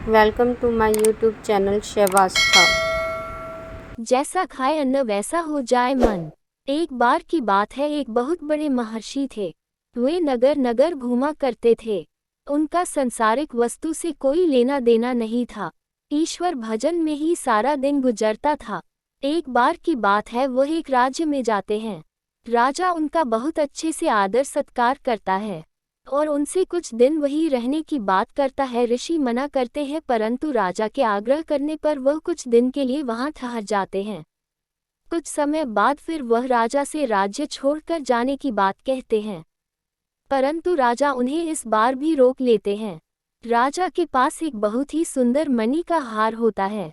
Welcome to my YouTube channel Srivastava. जैसा खाए अन्न वैसा हो जाए मन। एक बार की बात है, एक बहुत बड़े महर्षि थे। वे नगर नगर घूमा करते थे। उनका संसारिक वस्तु से कोई लेना देना नहीं था। ईश्वर भजन में ही सारा दिन गुजरता था। एक बार की बात है, वह एक राज्य में जाते हैं। राजा उनका बहुत अच्छे से आदर सत्कार करता है और उनसे कुछ दिन वहीं रहने की बात करता है। ऋषि मना करते हैं, परंतु राजा के आग्रह करने पर वह कुछ दिन के लिए वहां ठहर जाते हैं। कुछ समय बाद फिर वह राजा से राज्य छोड़कर जाने की बात कहते हैं, परंतु राजा उन्हें इस बार भी रोक लेते हैं। राजा के पास एक बहुत ही सुंदर मणि का हार होता है।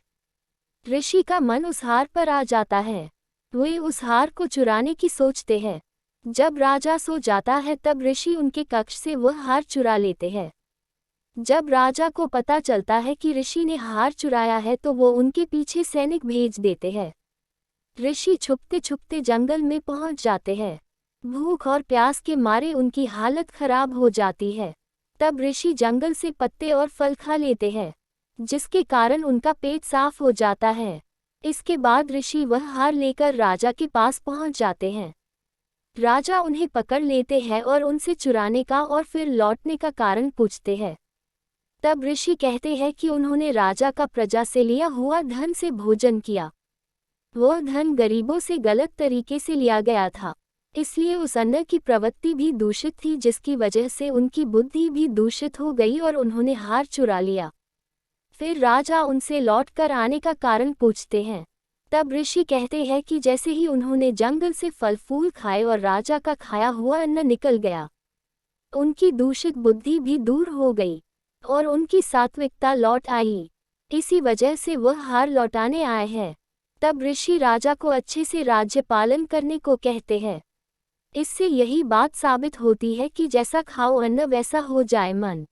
ऋषि का मन उस हार पर आ जाता है। वे उस हार को चुराने की सोचते हैं। जब राजा सो जाता है तब ऋषि उनके कक्ष से वह हार चुरा लेते हैं। जब राजा को पता चलता है कि ऋषि ने हार चुराया है तो वो उनके पीछे सैनिक भेज देते हैं। ऋषि छुपते छुपते जंगल में पहुंच जाते हैं। भूख और प्यास के मारे उनकी हालत खराब हो जाती है। तब ऋषि जंगल से पत्ते और फल खा लेते हैं, जिसके कारण उनका पेट साफ हो जाता है। इसके बाद ऋषि वह हार लेकर राजा के पास पहुंच जाते हैं। राजा उन्हें पकड़ लेते हैं और उनसे चुराने का और फिर लौटने का कारण पूछते हैं। तब ऋषि कहते हैं कि उन्होंने राजा का प्रजा से लिया हुआ धन से भोजन किया। वह धन गरीबों से गलत तरीके से लिया गया था, इसलिए उस अन्न की प्रवृत्ति भी दूषित थी, जिसकी वजह से उनकी बुद्धि भी दूषित हो गई और उन्होंने हार चुरा लिया। फिर राजा उनसे लौटकर आने का कारण पूछते हैं। तब ऋषि कहते हैं कि जैसे ही उन्होंने जंगल से फल फूल खाए और राजा का खाया हुआ अन्न निकल गया, उनकी दूषित बुद्धि भी दूर हो गई और उनकी सात्विकता लौट आई। इसी वजह से वह हार लौटाने आए हैं। तब ऋषि राजा को अच्छे से राज्य पालन करने को कहते हैं। इससे यही बात साबित होती है कि जैसा खाओ अन्न वैसा हो जाए मन।